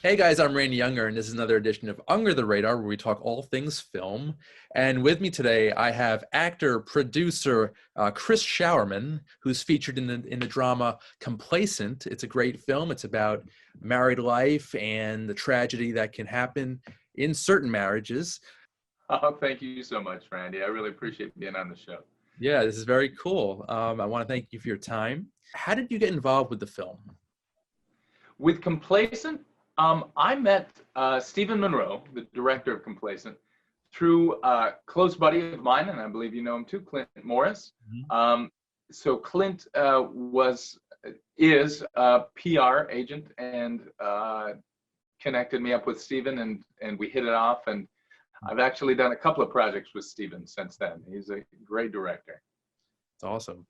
Hey guys, I'm Rainey Younger, and this is another edition of Under the Radar, where we talk all things film. And with me today, I have actor, producer Chris Showerman, who's featured in the drama Complacent. It's a great film. It's about married life and the tragedy that can happen in certain marriages. Oh, thank you so much, Randy. I really appreciate being on the show. Yeah, this is very cool. I want to thank you for your time. How did you get involved with the film? With Complacent, I met Stephen Monroe, the director of Complacent, through a close buddy of mine, and I believe you know him too, Clint Morris. Mhm. So Clint is a PR agent and connected me up with Stephen, and we hit it off. And I've actually done a couple of projects with Stephen since then. He's a great director. It's awesome.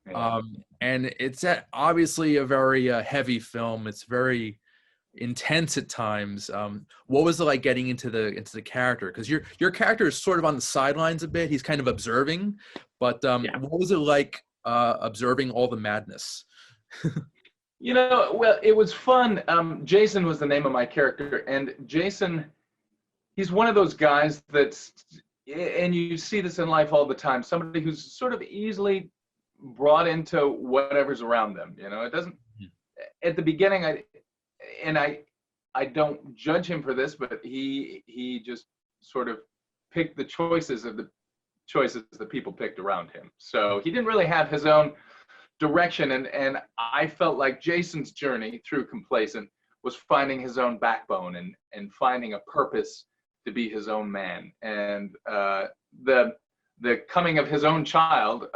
Yeah. And it's obviously a very heavy film. It's very intense at times. What was it like getting into the character? Because your character is sort of on the sidelines a bit. He's kind of observing, but Yeah. what was it like observing all the madness? Well, it was fun. Jason was the name of my character, and Jason, he's one of those guys that's, and you see this in life all the time, somebody who's sort of easily brought into whatever's around them. It doesn't, at the beginning, I don't judge him for this, but he just sort of picked the choices that people picked around him. So he didn't really have his own direction, and I felt like Jason's journey through Complacent was finding his own backbone and finding a purpose to be his own man. And the coming of his own child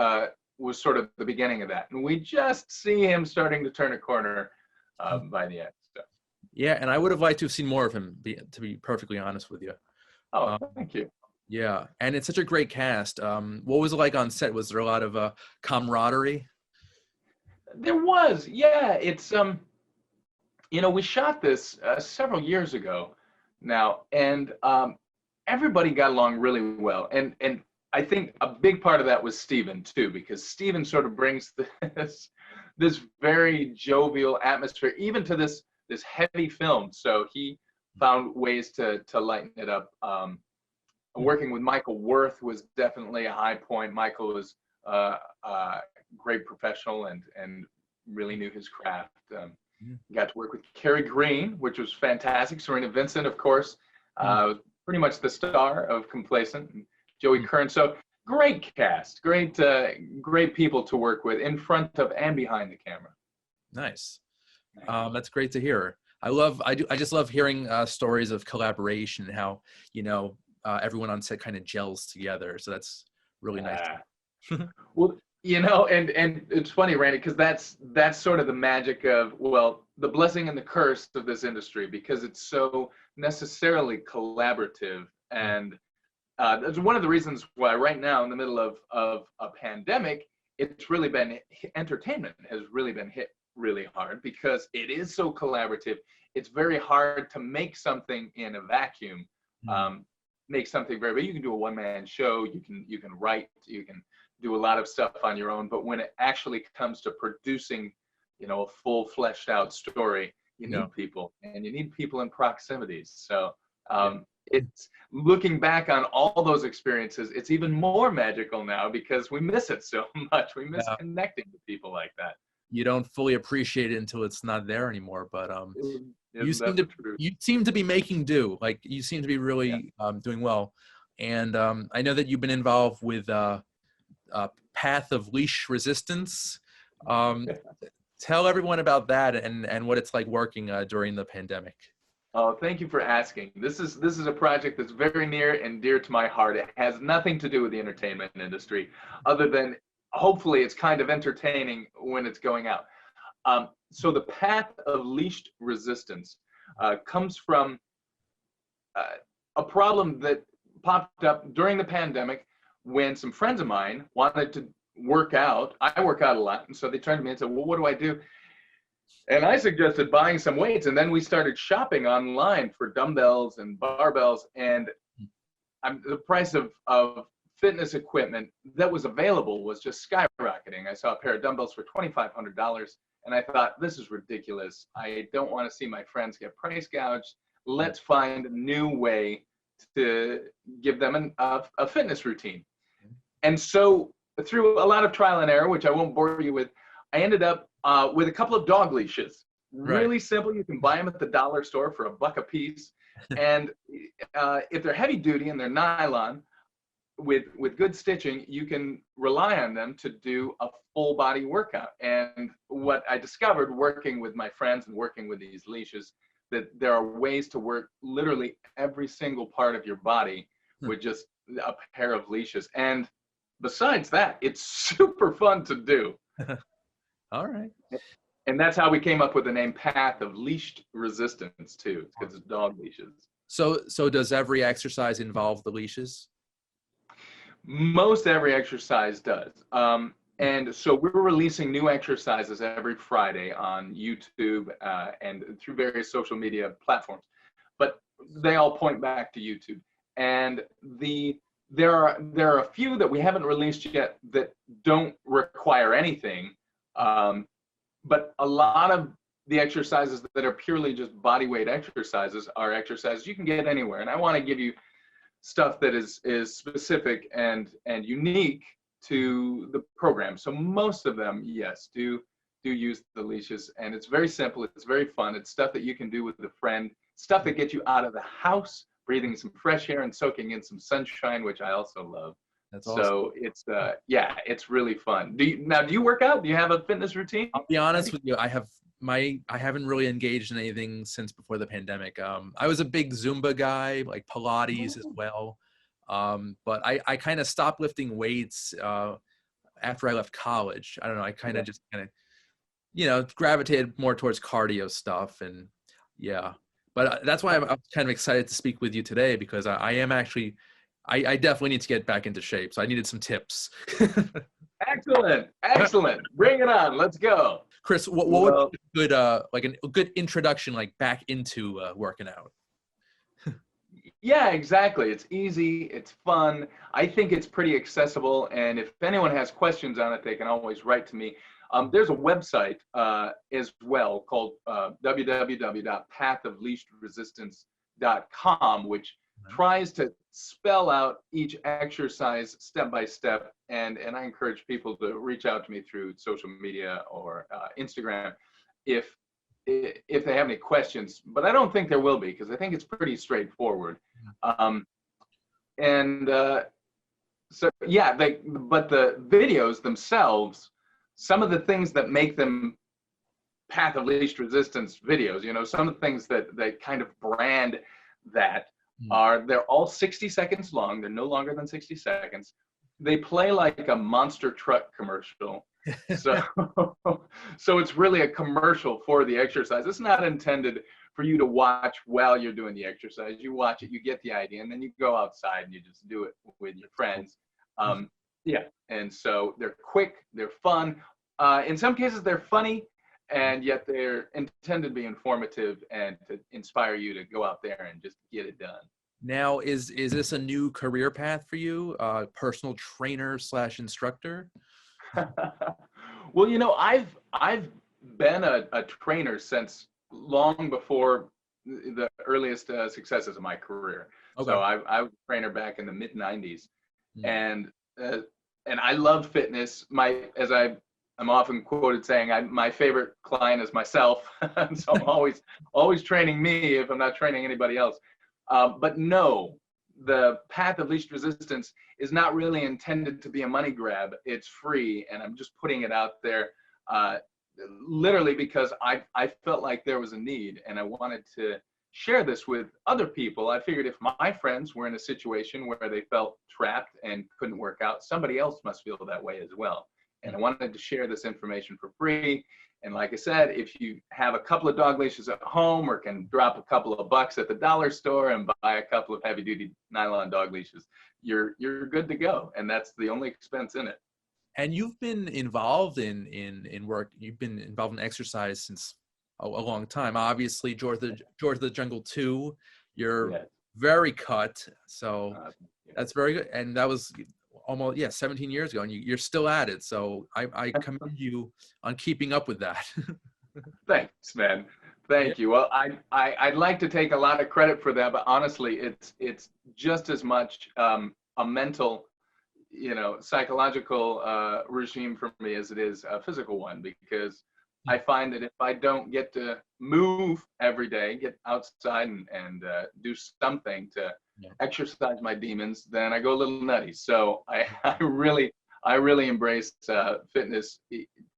was sort of the beginning of that. And we just see him starting to turn a corner by the end. So. Yeah, and I would have liked to have seen more of him, to be perfectly honest with you. Oh, thank you. Yeah, and it's such a great cast. What was it like on set? Was there a lot of camaraderie? There was, yeah. It's we shot this several years ago now, and everybody got along really well. And I think a big part of that was Stephen too, because Stephen sort of brings this very jovial atmosphere even to this heavy film. So he found ways to lighten it up. Working with Michael Worth was definitely a high point. Michael was great professional and really knew his craft. Got to work with Carrie Green, which was fantastic. Serena Vincent, of course, pretty much the star of Complacent. And Joey Kern. So great cast, great people to work with in front of and behind the camera. Nice. That's great to hear. I just love hearing stories of collaboration and how everyone on set kind of gels together. So that's really nice. Well, and it's funny, Randy, because that's sort of the magic of, well, the blessing and the curse of this industry, because it's so necessarily collaborative. And that's one of the reasons why right now, in the middle of a pandemic, it's really been, entertainment has really been hit really hard because it is so collaborative. It's very hard to make something in a vacuum. Make something very, but you can do a one-man show, you can write, you can do a lot of stuff on your own, but when it actually comes to producing, a full fleshed out story, you need people, and you need people in proximities. So it's, looking back on all those experiences, it's even more magical now because we miss it so much. We miss connecting with people like that. You don't fully appreciate it until it's not there anymore, but you seem to be making do. Like, you seem to be really doing well. And I know that you've been involved with Path of Leash Resistance. Tell everyone about that and what it's like working during the pandemic. Oh, thank you for asking. This is a project that's very near and dear to my heart. It has nothing to do with the entertainment industry, other than hopefully it's kind of entertaining when it's going out. So the Path of Leashed Resistance comes from a problem that popped up during the pandemic when some friends of mine wanted to work out. I work out a lot, and so they turned to me and said, well, what do I do? And I suggested buying some weights, and then we started shopping online for dumbbells and barbells, and the price of fitness equipment that was available was just skyrocketing. I saw a pair of dumbbells for $2,500, And I thought, this is ridiculous. I don't want to see my friends get price gouged. Let's find a new way to give them a fitness routine. And so through a lot of trial and error, which I won't bore you with, I ended up with a couple of dog leashes. Really simple. You can buy them at the dollar store for $1 a piece. And if they're heavy duty and they're nylon with good stitching, you can rely on them to do a full body workout. And what I discovered working with my friends and working with these leashes, that there are ways to work literally every single part of your body with just a pair of leashes. And besides that, it's super fun to do. All right. And that's how we came up with the name Path of Leashed Resistance too, because it's dog leashes. So does every exercise involve the leashes? Most every exercise does. And so we're releasing new exercises every Friday on YouTube and through various social media platforms, but they all point back to YouTube. And there are a few that we haven't released yet that don't require anything. But a lot of the exercises that are purely just body weight exercises are exercises you can get anywhere. And I want to give you stuff that is specific and unique to the program. So most of them, yes, do use the leashes, and it's very simple. It's very fun. It's stuff that you can do with a friend, stuff that gets you out of the house, breathing some fresh air and soaking in some sunshine, which I also love. That's awesome. So it's it's really fun. Do you work out? Do you have a fitness routine? I'll be honest with you. I haven't really engaged in anything since before the pandemic. I was a big Zumba guy, like Pilates as well. But I kind of stopped lifting weights after I left college. I don't know. I kind of gravitated more towards cardio stuff, and But that's why I'm kind of excited to speak with you today, because I am actually. I definitely need to get back into shape, so I needed some tips. Excellent. Bring it on. Let's go. Chris, what would be a good introduction, like back into working out? Yeah, exactly. It's easy. It's fun. I think it's pretty accessible. And if anyone has questions on it, they can always write to me. There's a website as well called www.pathofleashedresistance.com, which tries to spell out each exercise step by step. And I encourage people to reach out to me through social media or Instagram if they have any questions, but I don't think there will be, because I think it's pretty straightforward. But the videos themselves, some of the things that make them Path of Leashed Resistance videos, some of the things that kind of brand that they're all 60 seconds long. They're no longer than 60 seconds. They play like a monster truck commercial. So it's really a commercial for the exercise. It's not intended for you to watch while you're doing the exercise. You watch it, you get the idea, and then you go outside and you just do it with your friends. And so they're quick, they're fun. In some cases, they're funny, and yet they're intended to be informative and to inspire you to go out there and just get it done. Now, is this a new career path for you? Personal trainer / instructor? Well, I've been a trainer since long before the earliest successes of my career. Okay. So I was a trainer back in the mid '90s, and I love fitness. I'm often quoted saying my favorite client is myself, so I'm always training me if I'm not training anybody else. But no, the Path of Leashed Resistance is not really intended to be a money grab. It's free, and I'm just putting it out there literally because I felt like there was a need, and I wanted to share this with other people. I figured if my friends were in a situation where they felt trapped and couldn't work out, somebody else must feel that way as well. And I wanted to share this information for free. And like I said, if you have a couple of dog leashes at home or can drop a couple of bucks at the dollar store and buy a couple of heavy duty nylon dog leashes, you're good to go. And that's the only expense in it. And you've been involved in work. You've been involved in exercise since a long time. Obviously, George of the Jungle 2, you're very cut. So that's very good. And that was almost 17 years ago, and you're still at it. So I commend you on keeping up with that. Thanks, man. Thank you. Well, I'd like to take a lot of credit for that, but honestly, it's just as much a mental, psychological regime for me as it is a physical one, because I find that if I don't get to move every day, get outside and do something to exercise my demons, then I go a little nutty. So I really embrace fitness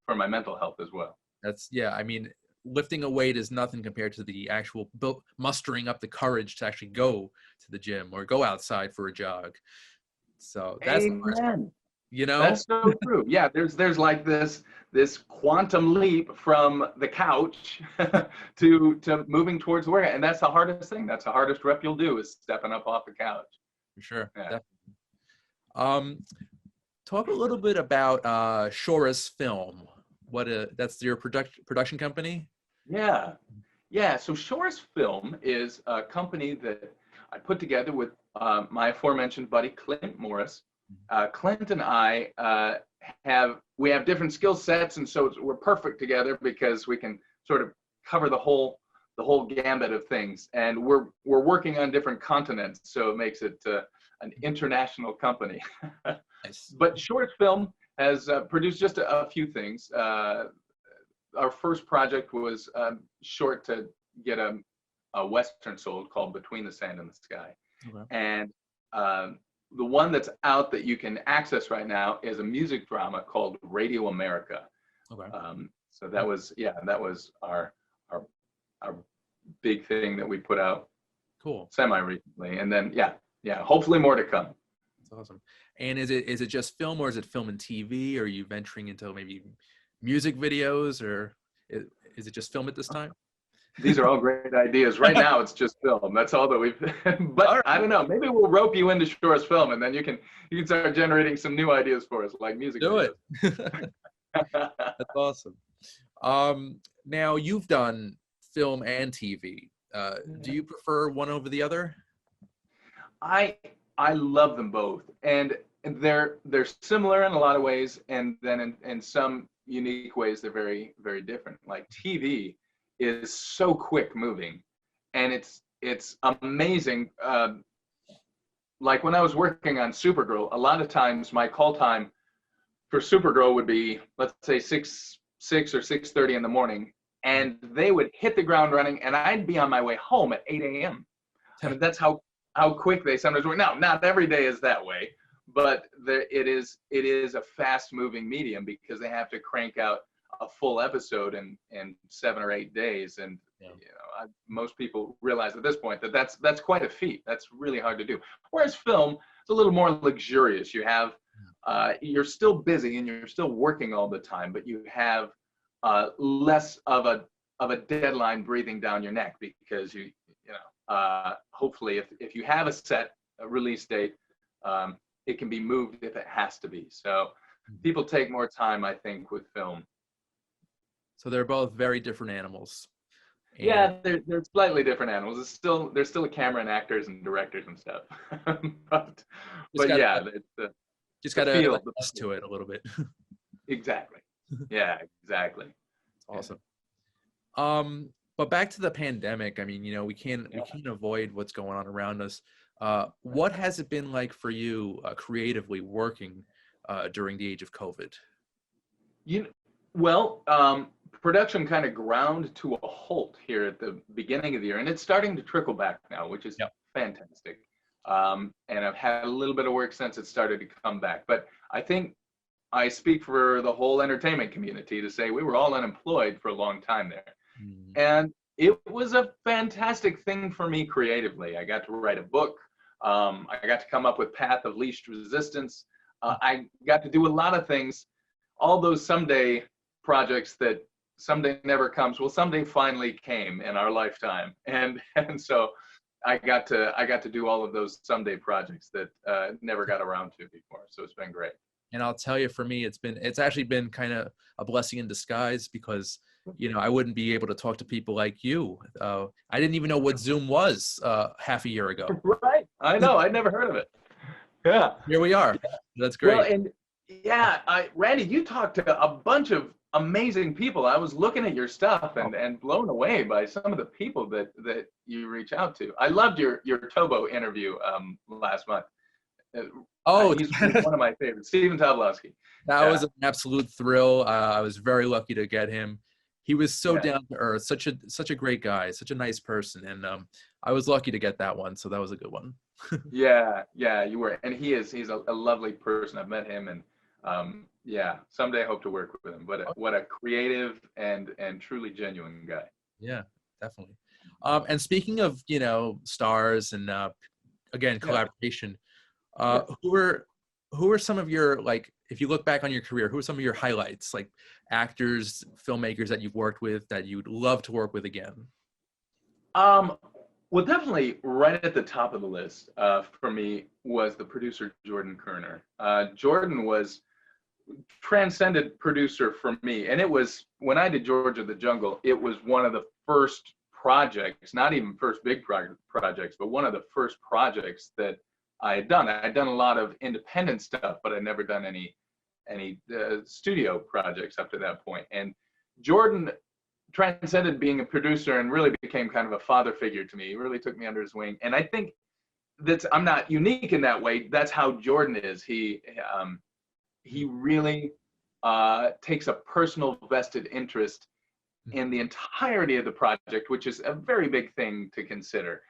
for my mental health as well. I mean, lifting a weight is nothing compared to the actual mustering up the courage to actually go to the gym or go outside for a jog. So that's Amen. That's so true. Yeah, there's like this quantum leap from the couch to moving towards work, and that's the hardest thing. That's the hardest rep you'll do, is stepping up off the couch. For sure. Yeah. Talk a little bit about Showerman Film. That's your production company? Yeah. So Showerman Film is a company that I put together with my aforementioned buddy Clint Morris. Clint and I have different skill sets, and so we're perfect together because we can sort of cover the whole gambit of things, and we're working on different continents, so it makes it an international company. Nice. But Showerman Film has produced just a few things. Our first project was short to get a Western sold called Between the Sand and the Sky. Okay. And the one that's out that you can access right now is a music drama called Radio America. Okay. So that was our big thing that we put out. Cool. Semi-recently, and then hopefully more to come. That's awesome. And is it just film, or is it film and TV? Or are you venturing into maybe music videos, or is it just film at this time? These are all great ideas. Right now, it's just film. That's all that we've. But I don't know. Maybe we'll rope you into Showerman Film, and then you can start generating some new ideas for us, like music. Do videos. It. That's awesome. Now you've done film and TV. Do you prefer one over the other? I love them both, and they're similar in a lot of ways, and then in some unique ways they're very, very different. Like TV is so quick moving, and it's amazing. Like when I was working on Supergirl, a lot of times my call time for Supergirl would be, let's say 6 or 6:30 in the morning, and they would hit the ground running, and I'd be on my way home at 8 a.m. I mean, that's how quick they sometimes work. Now, not every day is that way, but it is a fast moving medium, because they have to crank out a full episode in 7 or 8 days, and most people realize at this point that that's quite a feat. That's really hard to do. Whereas film, it's a little more luxurious. You have you're still busy and you're still working all the time, but you have less of a deadline breathing down your neck, because hopefully if you have a release date, it can be moved if it has to be. So people take more time, I think, with film. So they're both very different animals. And yeah, they're slightly different animals. There's still a camera and actors and directors and stuff. but yeah, just got to adjust to it a little bit. Exactly. Yeah, exactly. Awesome. But back to the pandemic. I mean, we can't avoid what's going on around us. What has it been like for you creatively working during the age of COVID? Production kind of ground to a halt here at the beginning of the year, and it's starting to trickle back now, which is fantastic. And I've had a little bit of work since it started to come back. But I think I speak for the whole entertainment community to say we were all unemployed for a long time there. And it was a fantastic thing for me creatively. I got to write a book. I got to come up with Path of Leashed Resistance. I got to do a lot of things, all those someday projects that someday never comes. Well, someday finally came in our lifetime. And so I got to do all of those someday projects that never got around to before. So it's been great. And I'll tell you, for me, it's actually been kind of a blessing in disguise, because I wouldn't be able to talk to people like you. I didn't even know what Zoom was half a year ago. Right. I know. I'd never heard of it. Yeah. Here we are. That's great. Well, and yeah, Randy, you talked to a bunch of amazing people. I was looking at your stuff and blown away by some of the people that you reach out to. I loved your Tobo interview last month. He's one of my favorites, Stephen Tobolowsky. That was an absolute thrill. I was very lucky to get him. He was so down to earth, such a great guy, such a nice person, and I was lucky to get that one. So that was a good one. Yeah, you were, and he's a lovely person. I've met him, and someday I hope to work with him. But what a creative and truly genuine guy. Yeah, definitely. And speaking of stars and again collaboration, who are some of your, like, if you look back on your career, who are some of your highlights, like actors, filmmakers that you've worked with that you'd love to work with again? Well, definitely right at the top of the list for me was the producer Jordan Kerner. Jordan was transcendent producer for me, and it was, when I did George of the Jungle, it was one of the first projects, not even first big projects, but one of the first projects that I had done. I had done a lot of independent stuff, but I'd never done any studio projects up to that point. And Jordan transcended being a producer and really became kind of a father figure to me. He really took me under his wing. And I think I'm not unique in that way. That's how Jordan is. He really takes a personal vested interest in the entirety of the project, which is a very big thing to consider.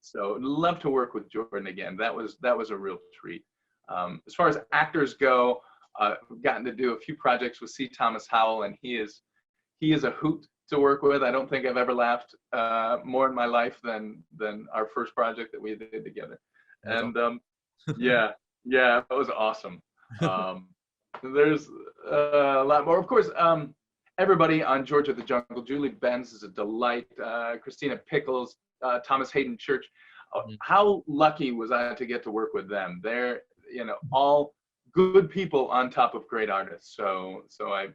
So love to work with Jordan again. That was a real treat. As far as actors go, I've gotten to do a few projects with C. Thomas Howell, and he is a hoot to work with. I don't think I've ever laughed more in my life than our first project that we did together. And yeah, it was awesome. There's a lot more. Of course, everybody on George of the Jungle, Julie Benz is a delight. Christina Pickles, Thomas Hayden Church. How lucky was I to get to work with them? They're, all good people on top of great artists. So I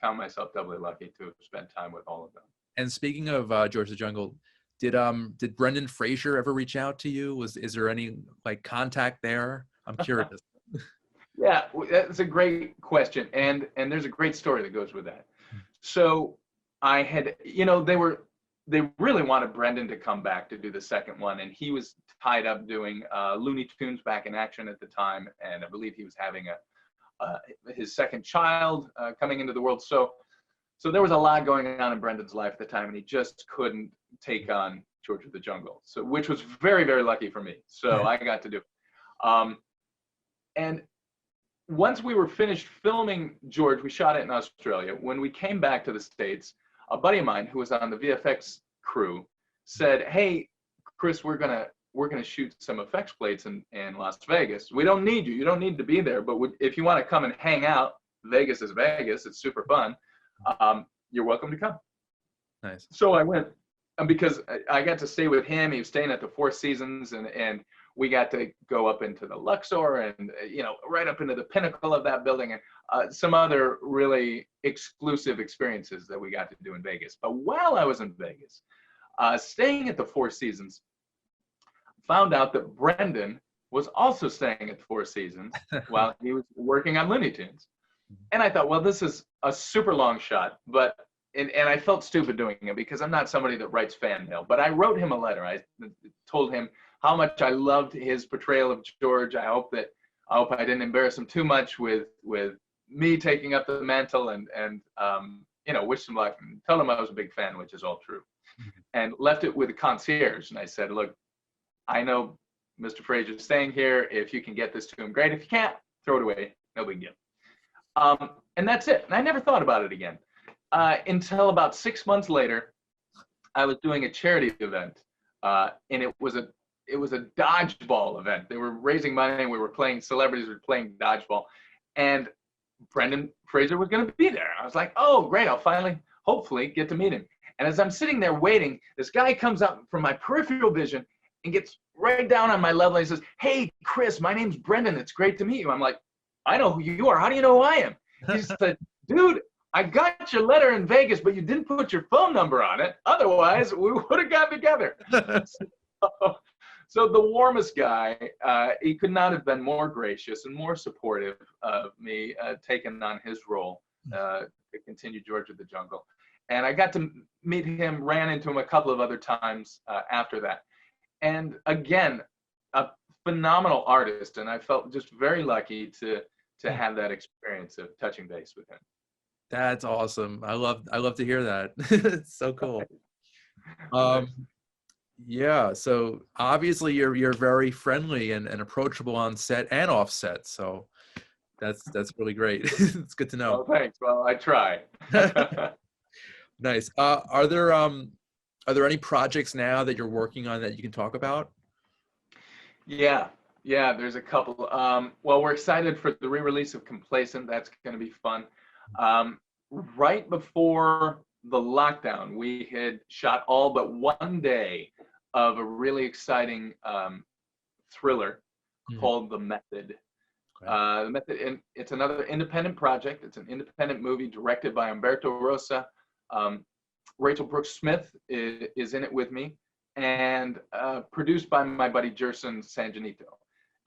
count myself doubly lucky to have spent time with all of them. And speaking of George of the Jungle, did Brendan Fraser ever reach out to you? Is there any contact there? I'm curious. Yeah, that's a great question, and there's a great story that goes with that. So I had, they really wanted Brendan to come back to do the second one, and he was tied up doing Looney Tunes Back in Action at the time, and I believe he was having his second child coming into the world. So there was a lot going on in Brendan's life at the time, and he just couldn't take on George of the Jungle. So, which was very, very lucky for me. So I got to do it. And once we were finished filming George, we shot it in Australia. When we came back to the States, a buddy of mine who was on the VFX crew said, "Hey, Chris, we're gonna shoot some effects plates in Las Vegas. We don't need you. You don't need to be there. But if you want to come and hang out, Vegas is Vegas. It's super fun. You're welcome to come." Nice. So I went, because I got to stay with him. He was staying at the Four Seasons, and we got to go up into the Luxor and right up into the pinnacle of that building, and some other really exclusive experiences that we got to do in Vegas. But while I was in Vegas, staying at the Four Seasons, found out that Brendan was also staying at the Four Seasons while he was working on Looney Tunes. And I thought, well, this is a super long shot, but and I felt stupid doing it because I'm not somebody that writes fan mail. But I wrote him a letter. I told him how much I loved his portrayal of George. I hope I didn't embarrass him too much with me taking up the mantle, and wish him luck and tell him I was a big fan, which is all true. And left it with the concierge. And I said, look, I know Mr. Fraser's staying here. If you can get this to him, great. If you can't, throw it away. No big deal. And that's it. And I never thought about it again until about 6 months later. I was doing a charity event, and it was a dodgeball event. They were raising money. Celebrities were playing dodgeball, and Brendan Fraser was going to be there. I was like, oh, great. I'll finally, hopefully, get to meet him. And as I'm sitting there waiting, this guy comes up from my peripheral vision and gets right down on my level. And he says, "Hey, Chris, my name's Brendan. It's great to meet you." I'm like, "I know who you are. How do you know who I am?" He said, "Dude, I got your letter in Vegas, but you didn't put your phone number on it. Otherwise, we would have gotten together." So the warmest guy, he could not have been more gracious and more supportive of me taking on his role to continue George of the Jungle. And I got to meet him, ran into him a couple of other times after that. And again, a phenomenal artist. And I felt just very lucky to have that experience of touching base with him. That's awesome. I love to hear that. It's so cool. Yeah, so obviously you're very friendly and approachable on set and off set. So that's really great. It's good to know. Oh, thanks. Well, I try. Nice. Are there any projects now that you're working on that you can talk about? Yeah, there's a couple. Well, we're excited for the re-release of Complacent. That's going to be fun. Right before the lockdown, we had shot all but one day of a really exciting thriller called The Method. The Method, and it's another independent project. It's an independent movie directed by Umberto Rosa. Rachel Brooks Smith is in it with me, and produced by my buddy Gerson Sanjanito.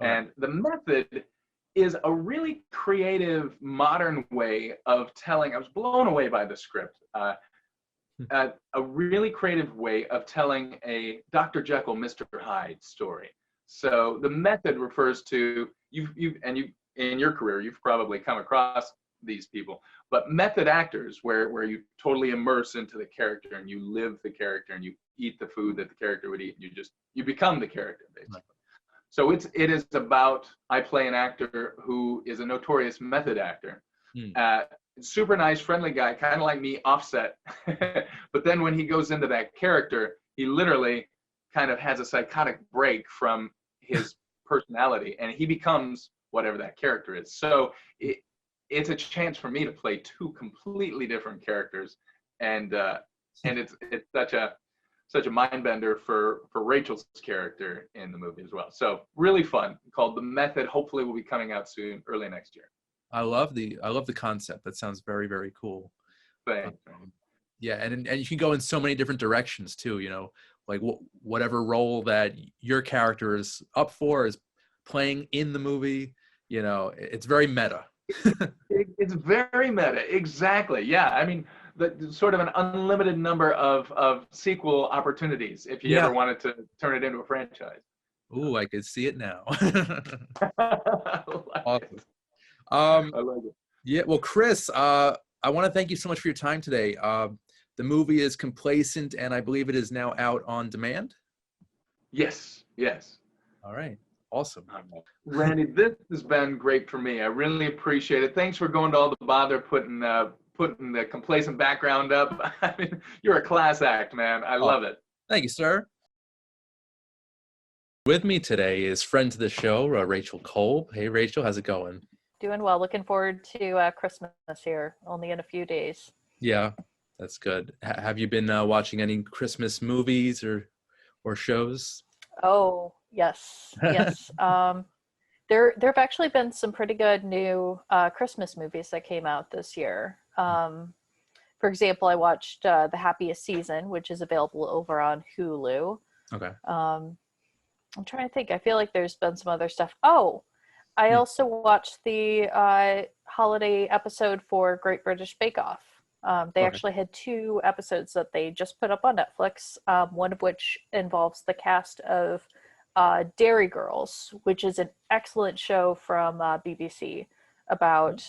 And The Method is a really creative, modern way of telling. I was blown away by the script. A really creative way of telling a Dr. Jekyll, Mr. Hyde story. So The Method refers to you in your career, you've probably come across these people, but method actors where you totally immerse into the character and you live the character and you eat the food that the character would eat. You become the character, basically. So it is about, I play an actor who is a notorious method actor. Super nice, friendly guy, kind of like me, offset. But then when he goes into that character, he literally kind of has a psychotic break from his personality, and he becomes whatever that character is. So it's a chance for me to play two completely different characters, and it's such a mind bender for Rachel's character in the movie as well. So really fun. Called The Method. Hopefully will be coming out soon, early next year. I love the concept. That sounds very, very cool. Thanks. Yeah, and you can go in so many different directions too. You know, like whatever role that your character is up for is playing in the movie. You know, it's very meta. It's very meta. Exactly. Yeah. I mean, the sort of an unlimited number of sequel opportunities if you ever wanted to turn it into a franchise. Ooh, I could see it now. Awesome. I like it. Yeah. Well, Chris, I want to thank you so much for your time today. The movie is Complacent, and I believe it is now out on demand. Yes. All right. Awesome. Randy, this has been great for me. I really appreciate it. Thanks for going to all the bother putting the Complacent background up. I mean, you're a class act, man. I love it. Thank you, sir. With me today is friend to the show, Rachel Kolb. Hey, Rachel, how's it going? Doing well. Looking forward to Christmas here, only in a few days. Yeah, that's good. Have you been watching any Christmas movies or shows? Oh, yes. There have actually been some pretty good new Christmas movies that came out this year. For example, I watched The Happiest Season, which is available over on Hulu. Okay. I'm trying to think. I feel like there's been some other stuff. Oh, I also watched the holiday episode for Great British Bake Off. They actually had 2 episodes that they just put up on Netflix, one of which involves the cast of Dairy Girls, which is an excellent show from BBC about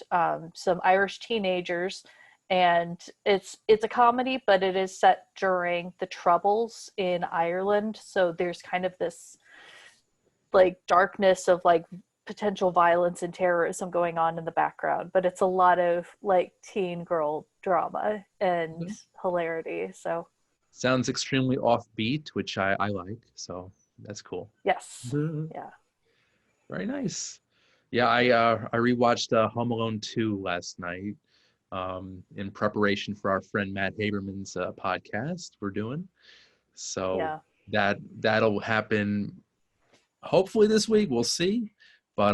some Irish teenagers. And it's a comedy, but it is set during the Troubles in Ireland. So there's kind of this like darkness of like potential violence and terrorism going on in the background, but it's a lot of like teen girl drama and hilarity. So sounds extremely offbeat, which I like. So that's cool. Yes. Yeah. Very nice. Yeah, I rewatched Home Alone 2 last night in preparation for our friend Matt Haberman's podcast we're doing. So that'll happen hopefully this week. We'll see. But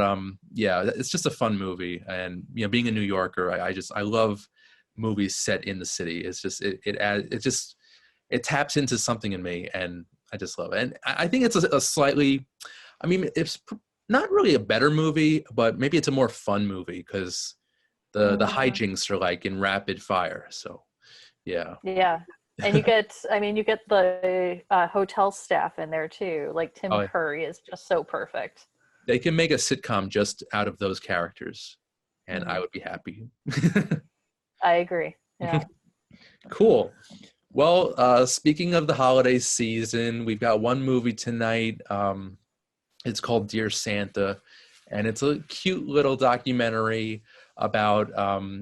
yeah, it's just a fun movie, and you know, being a New Yorker, I love movies set in the city. It's just it taps into something in me, and I just love it. And I think it's a slightly, I mean, it's not really a better movie, but maybe it's a more fun movie because the hijinks are like in rapid fire. So, yeah. Yeah. And you get the hotel staff in there too. Like Tim Curry is just so perfect. They can make a sitcom just out of those characters, and I would be happy. I agree. Yeah. Cool. Well, speaking of the holiday season, we've got one movie tonight. It's called Dear Santa, and it's a cute little documentary about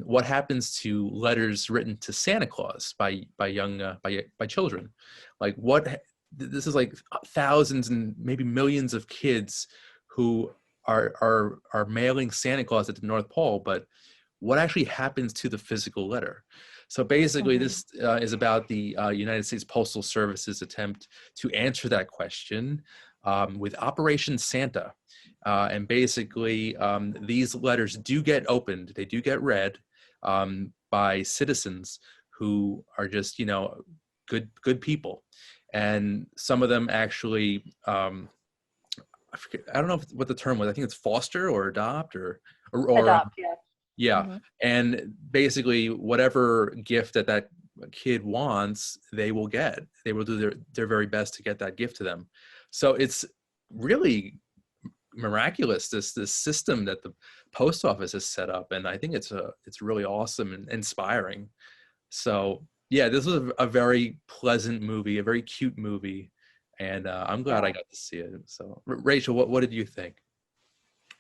what happens to letters written to Santa Claus by children. Like this is like thousands and maybe millions of kids who are mailing Santa Claus at the North Pole, but what actually happens to the physical letter? So basically, this is about the United States Postal Service's attempt to answer that question with Operation Santa. And basically, these letters do get opened. They do get read by citizens who are just, good people. And some of them actually, I don't know what the term was. I think it's foster or adopt or adopt, yeah. Yeah. And basically whatever gift that kid wants, they will get. They will do their very best to get that gift to them. So it's really miraculous, this system that the post office has set up. And I think it's really awesome and inspiring. So yeah, this was a very pleasant movie, a very cute movie. And I'm glad I got to see it. So Rachel, what did you think?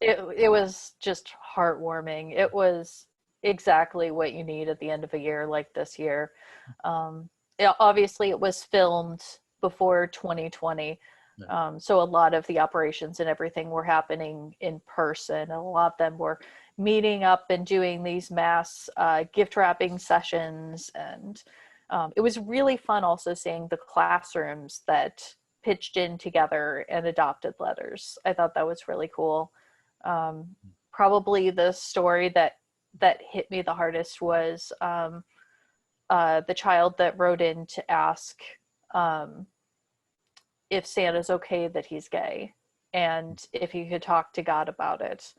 It was just heartwarming. It was exactly what you need at the end of a year like this year. Obviously, it was filmed before 2020. So a lot of the operations and everything were happening in person. A lot of them were meeting up and doing these mass gift wrapping sessions. And it was really fun also seeing the classrooms that pitched in together and adopted letters. I thought that was really cool. Probably the story that hit me the hardest was the child that wrote in to ask if Santa's okay that he's gay and if he could talk to God about it.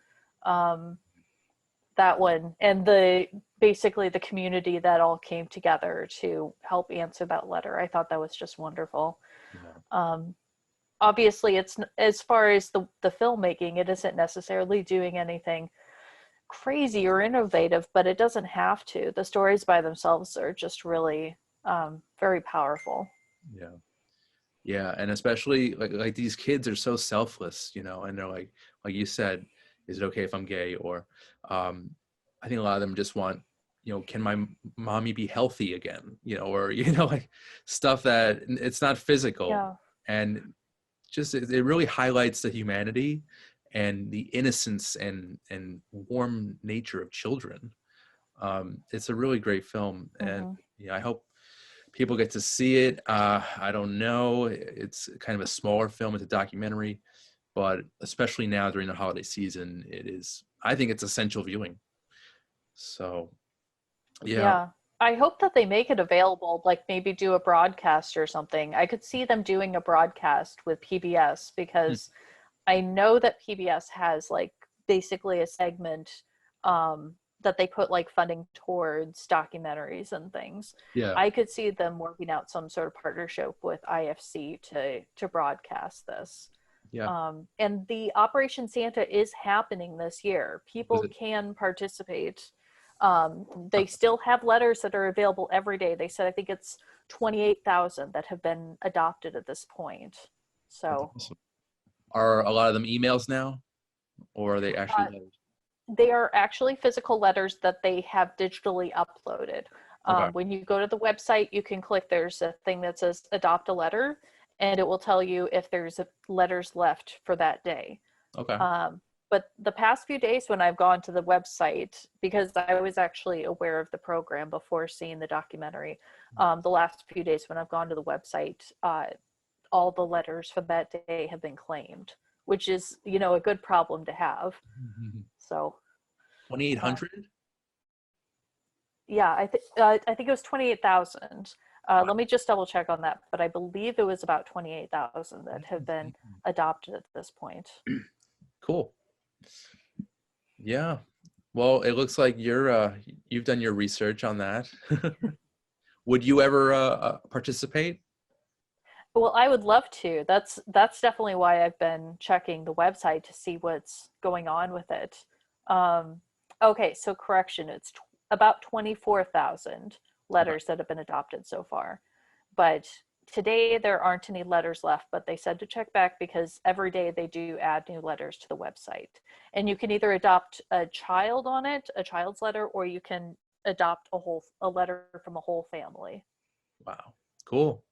That one, and basically the community that all came together to help answer that letter. I thought that was just wonderful. Yeah. Obviously, it's, as far as the filmmaking, it isn't necessarily doing anything crazy or innovative, but it doesn't have to. The stories by themselves are just really very powerful. Yeah, and especially like these kids are so selfless, and they're like you said, is it okay if I'm gay? Or I think a lot of them just want, can my mommy be healthy again? Or like stuff that it's not physical, and just it really highlights the humanity and the innocence and warm nature of children. It's a really great film, and I hope people get to see it. I don't know, it's kind of a smaller film, it's a documentary, but especially now during the holiday season, I think it's essential viewing. So yeah. I hope that they make it available, like maybe do a broadcast or something. I could see them doing a broadcast with PBS, because I know that PBS has like basically a segment that they put like funding towards documentaries and things. Yeah. I could see them working out some sort of partnership with IFC to broadcast this. Yeah. And the Operation Santa is happening this year. People can participate. They still have letters that are available every day. They said, I think it's 28,000 that have been adopted at this point. So awesome. Are a lot of them emails now, or are they actually letters? They are actually physical letters that they have digitally uploaded. When you go to the website, you can click, there's a thing that says adopt a letter, and it will tell you if there's letters left for that day. Okay. But the past few days when I've gone to the website, because I was actually aware of the program before seeing the documentary, the last few days when I've gone to the website, all the letters for that day have been claimed, which is, a good problem to have. So 2,800? Yeah, I think it was 28,000. Let me just double check on that, but I believe it was about 28,000 that have been adopted at this point. Cool. Yeah. Well, it looks like you've done your research on that. Would you ever participate? Well, I would love to. That's definitely why I've been checking the website to see what's going on with it. Okay, so correction, it's about 24,000 letters that have been adopted so far. But today there aren't any letters left, but they said to check back because every day they do add new letters to the website. And you can either adopt a child on it, a child's letter, or you can adopt a letter from a whole family. Wow, cool.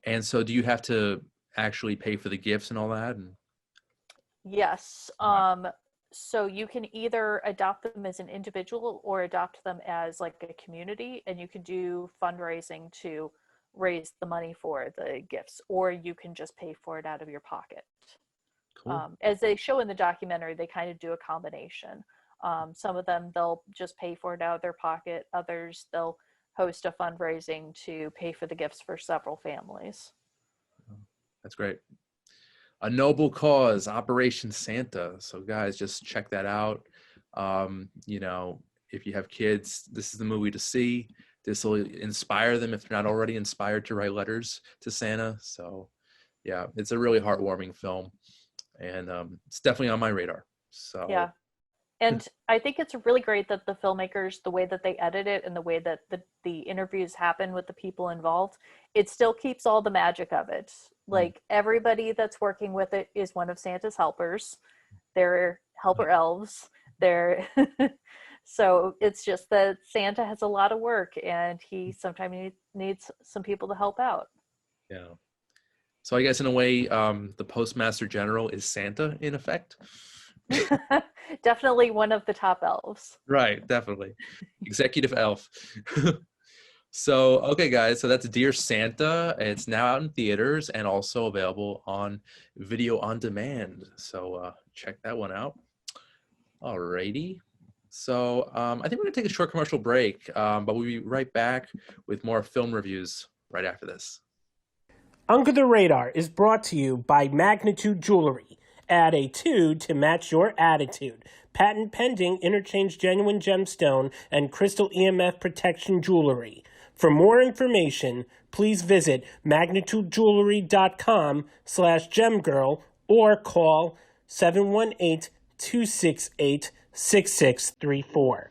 And so do you have to actually pay for the gifts and all that? Yes. So you can either adopt them as an individual or adopt them as like a community, and you can do fundraising to raise the money for the gifts, or you can just pay for it out of your pocket. Cool. As they show in the documentary, they kind of do a combination. Some of them, they'll just pay for it out of their pocket. Others, they'll host a fundraising to pay for the gifts for several families. That's great. A noble cause, Operation Santa. So guys, just check that out. You know, if you have kids, this is the movie to see. This will inspire them if they're not already inspired to write letters to Santa. So yeah, it's a really heartwarming film, and it's definitely on my radar. So yeah. And I think it's really great that the filmmakers, the way that they edit it and the way that the interviews happen with the people involved, it still keeps all the magic of it. Like everybody that's working with it is one of Santa's helpers. They're helper elves. They're so it's just that Santa has a lot of work and he sometimes needs some people to help out. Yeah. So I guess in a way, the Postmaster General is Santa in effect. Definitely one of the top elves. Right, definitely. Executive elf. So, okay, guys, so that's Dear Santa. It's now out in theaters and also available on video on demand. So check that one out. Alrighty. So I think we're going to take a short commercial break, but we'll be right back with more film reviews right after this. Under the Radar is brought to you by Magnitude Jewelry. Add a 2 to match your attitude. Patent pending, interchange genuine gemstone and crystal EMF protection jewelry. For more information, please visit magnitudejewelry.com/gemgirl or call 718-268-6634.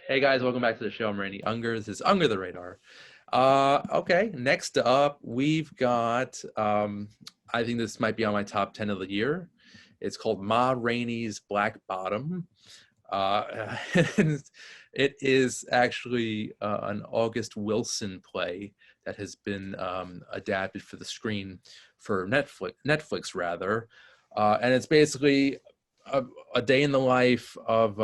Hey guys, welcome back to the show. I'm Rainey Unger. This is Under the Radar. Okay, next up we've got, I think this might be on my top 10 of the year. It's called Ma Rainey's Black Bottom. It is actually an August Wilson play that has been adapted for the screen for Netflix rather. And it's basically a day in the life of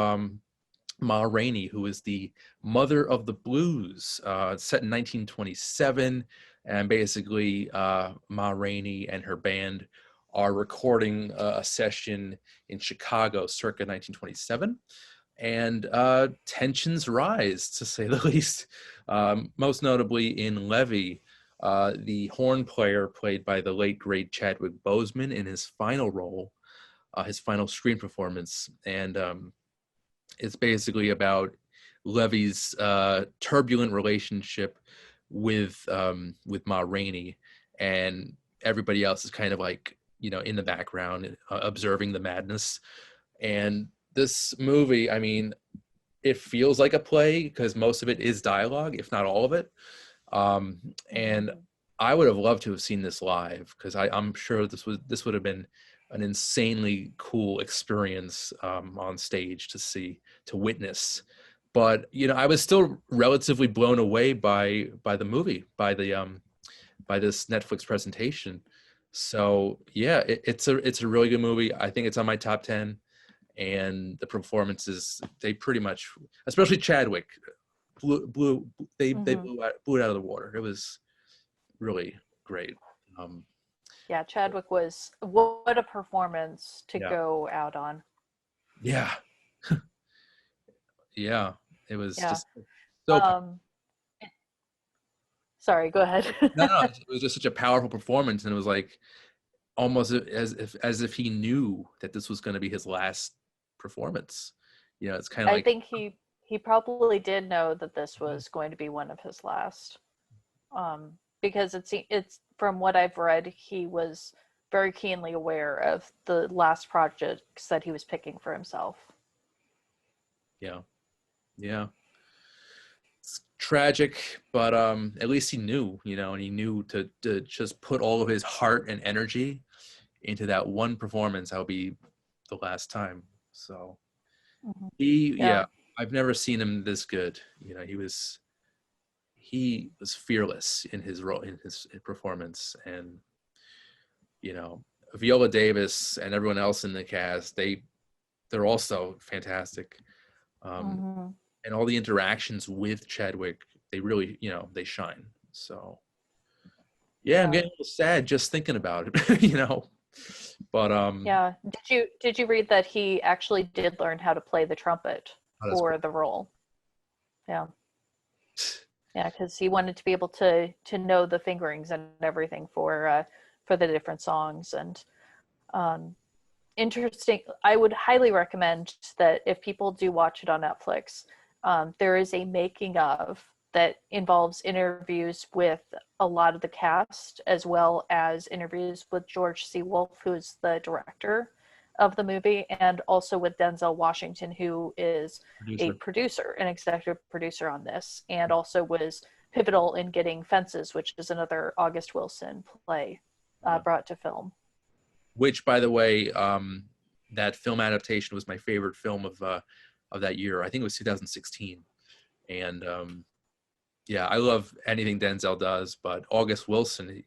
Ma Rainey, who is the mother of the blues. It's set in 1927, and basically Ma Rainey and her band are recording a session in Chicago circa 1927, and tensions rise, to say the least. Most notably in Levy, the horn player played by the late great Chadwick Boseman in his final role, his final screen performance, and it's basically about Levy's turbulent relationship with Ma Rainey, and everybody else is kind of like, you know, in the background observing the madness. And this movie, I mean, it feels like a play because most of it is dialogue, if not all of it. And I would have loved to have seen this live, because I'm sure this would have been an insanely cool experience on stage to witness. But I was still relatively blown away by the movie, by this Netflix presentation. So yeah, it's a really good movie. I think it's on my top 10, and the performances, they pretty much, especially Chadwick, blew it out of the water. It was really great. Yeah, Chadwick was, what a performance to Yeah. go out on. Yeah. Yeah, it was just sorry, go ahead. no, it was just such a powerful performance, and it was like almost as if he knew that this was going to be his last performance. It's kind of like, I think he probably did know that this was going to be one of his last, because it's from what I've read, he was very keenly aware of the last projects that he was picking for himself. Yeah. It's tragic, but at least he knew, and he knew to just put all of his heart and energy into that one performance. That'll be the last time. So I've never seen him this good. He was fearless in his role, in his performance. And Viola Davis and everyone else in the cast, they're also fantastic. And all the interactions with Chadwick, they really, they shine. So I'm getting a little sad just thinking about it. But did you read that he actually did learn how to play the trumpet for the role? Yeah, because he wanted to be able to know the fingerings and everything for the different songs. And interesting, I would highly recommend that if people do watch it on Netflix, there is a making of that involves interviews with a lot of the cast, as well as interviews with George C. Wolfe, who is the director of the movie, and also with Denzel Washington, who is a producer, an executive producer on this, and also was pivotal in getting Fences, which is another August Wilson play, brought to film. Which, by the way, that film adaptation was my favorite film of that year. I think it was 2016. And I love anything Denzel does, but August Wilson,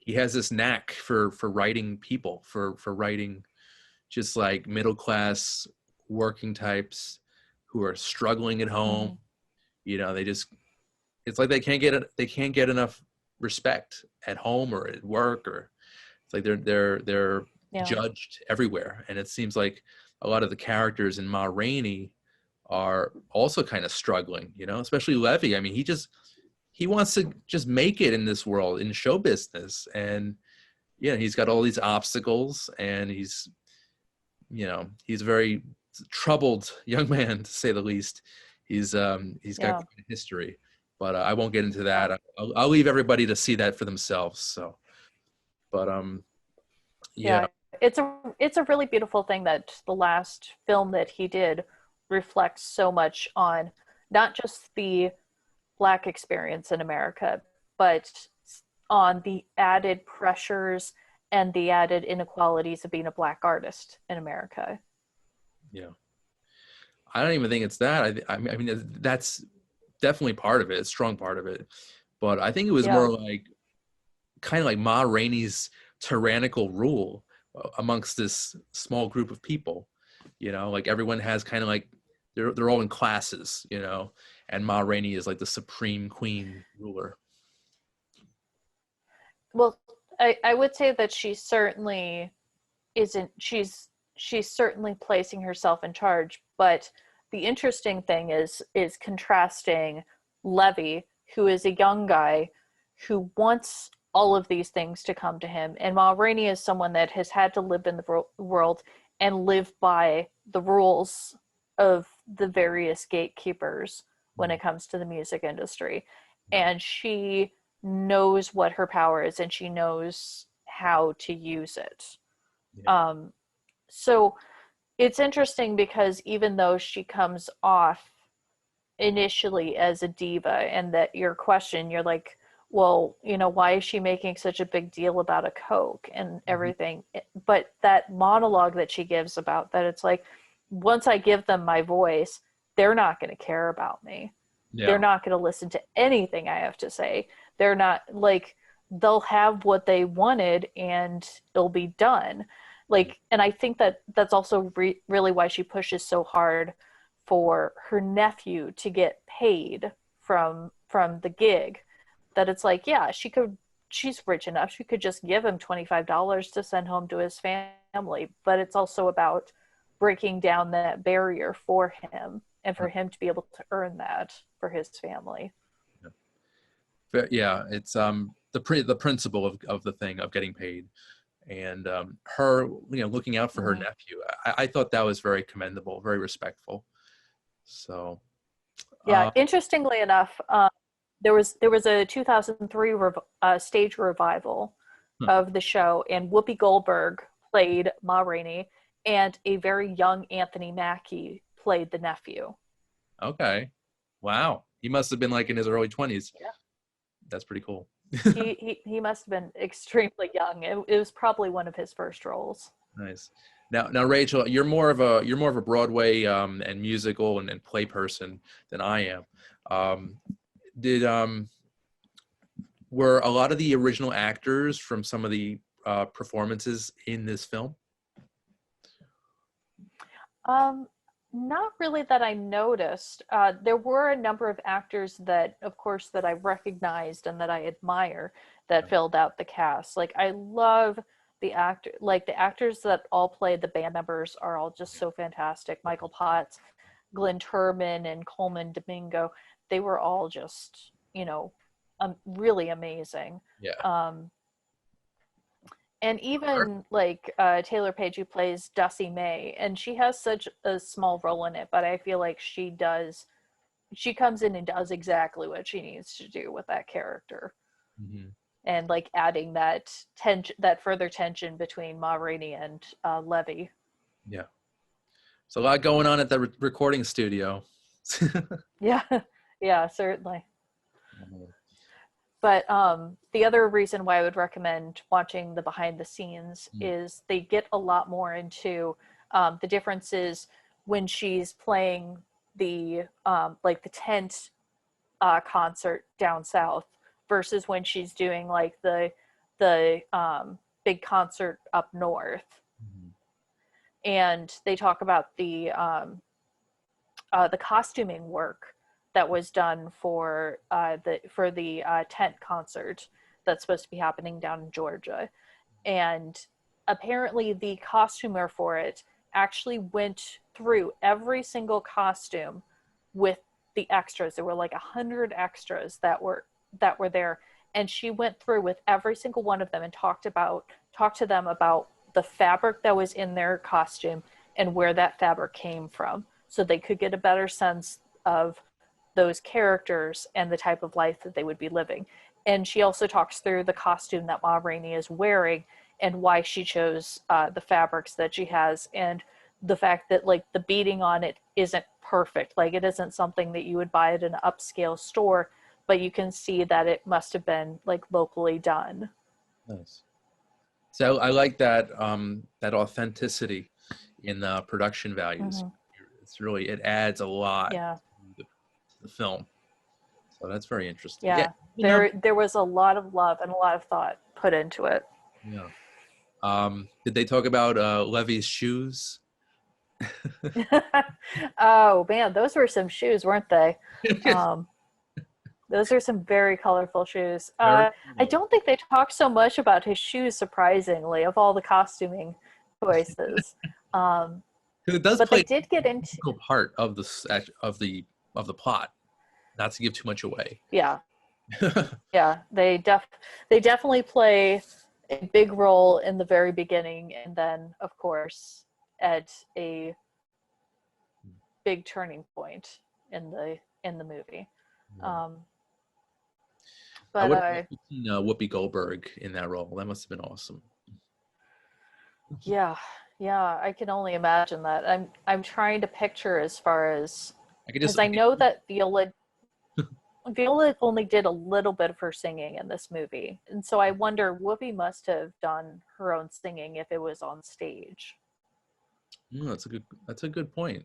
he has this knack for writing people, for writing just like middle class working types who are struggling at home. It's like they can't get enough respect at home or at work, or it's like they're judged everywhere. And it seems like a lot of the characters in Ma Rainey are also kind of struggling, especially Levy. I mean, he wants to just make it in this world, in show business. And he's got all these obstacles, and he's a very troubled young man, to say the least. He's got quite a history, but I won't get into that. I'll leave everybody to see that for themselves. So, but it's a really beautiful thing that the last film that he did reflects so much on not just the Black experience in America, but on the added pressures and the added inequalities of being a Black artist in America. Yeah. I don't even think it's that. I mean, that's definitely part of it, a strong part of it. But I think it was more like, kind of like Ma Rainey's tyrannical rule amongst this small group of people. Like everyone has kind of like, they're all in classes, and Ma Rainey is like the supreme queen ruler. Well, I would say that she certainly isn't. She's certainly placing herself in charge. But the interesting thing is contrasting Levy, who is a young guy who wants all of these things to come to him, and Ma Rainey is someone that has had to live in the world and live by the rules of the various gatekeepers when it comes to the music industry. And she knows what her power is, and she knows how to use it. So it's interesting because even though she comes off initially as a diva, and that your question, you're like, well, why is she making such a big deal about a Coke and everything? But that monologue that she gives about that, it's like, once I give them my voice, they're not going to care about me. Yeah. They're not going to listen to anything I have to say. They're not like, they'll have what they wanted and it'll be done. Like, and I think that that's also really why she pushes so hard for her nephew to get paid from the gig. That it's like, yeah, she's rich enough, she could just give him $25 to send home to his family, but it's also about breaking down that barrier for him and for him to be able to earn that for his family. Yeah, it's the principle of the thing of getting paid, and her looking out for her nephew. I thought that was very commendable, very respectful. So yeah, interestingly enough, there was a 2003 stage revival of the show, and Whoopi Goldberg played Ma Rainey, and a very young Anthony Mackie played the nephew. Okay, wow, he must have been like in his early 20s. Yeah, that's pretty cool. he must have been extremely young. It was probably one of his first roles. Nice. Now, Rachel, you're more of a Broadway and musical and play person than I am. Were a lot of the original actors from some of the performances in this film? Not really that I noticed. There were a number of actors that, of course, that I recognized and that I admire that filled out the cast. Like, I love the actors that all played the band members are all just so fantastic. Michael Potts, Glenn Turman, and Coleman Domingo. They were all just, really amazing. Yeah. And even like Taylor Page, who plays Dussie May, and she has such a small role in it, but I feel like she comes in and does exactly what she needs to do with that character. Mm-hmm. And like adding that tension, that further tension between Ma Rainey and Levy. Yeah. There's a lot going on at the recording studio. Yeah, certainly. Mm-hmm. But the other reason why I would recommend watching the behind the scenes is they get a lot more into the differences when she's playing the like the tent concert down south versus when she's doing like the big concert up north. Mm-hmm. And they talk about the costuming work that was done for the tent concert that's supposed to be happening down in Georgia. And apparently the costumer for it actually went through every single costume with the extras. There were like 100 extras that were there. And she went through with every single one of them and talked to them about the fabric that was in their costume and where that fabric came from, so they could get a better sense of those characters and the type of life that they would be living. And she also talks through the costume that Ma Rainey is wearing and why she chose the fabrics that she has, and the fact that like the beading on it isn't perfect. Like, it isn't something that you would buy at an upscale store, but you can see that it must have been like locally done. Nice. So I like that that authenticity in the production values. Mm-hmm. It adds a lot to the film. So that's very interesting. Yeah. There was a lot of love and a lot of thought put into it. Yeah. Did they talk about Levy's shoes? Oh man, those were some shoes, weren't they? Those are some very colorful shoes. I don't think they talked so much about his shoes, surprisingly, of all the costuming choices. It does but play they did get into part of the plot, not to give too much away. Yeah. Yeah, they definitely play a big role in the very beginning, and then of course at a big turning point in the movie. Yeah. But I would have seen Whoopi Goldberg in that role. That must have been awesome. Yeah, I can only imagine that. I'm trying to picture as far as I could Because just. I know that Viola only did a little bit of her singing in this movie, and so I wonder Whoopi must have done her own singing if it was on stage. That's a good point.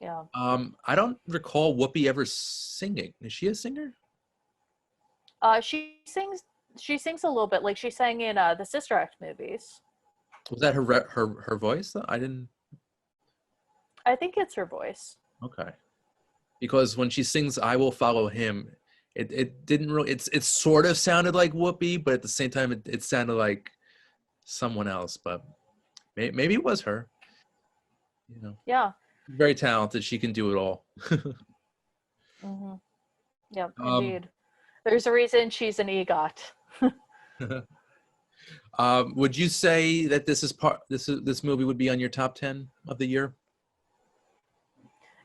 Yeah. I don't recall Whoopi ever singing. Is she a singer? She sings. She sings a little bit, like she sang in the Sister Act movies. Was that her voice? Though? I didn't. I think it's her voice. Okay. Because when she sings "I Will Follow Him," it didn't really. It sort of sounded like Whoopi, but at the same time, it sounded like someone else. But maybe it was her. You know. Yeah. Very talented. She can do it all. Mm-hmm. Yep. Indeed. There's a reason she's an EGOT. Would you say that this movie would be on your top 10 of the year?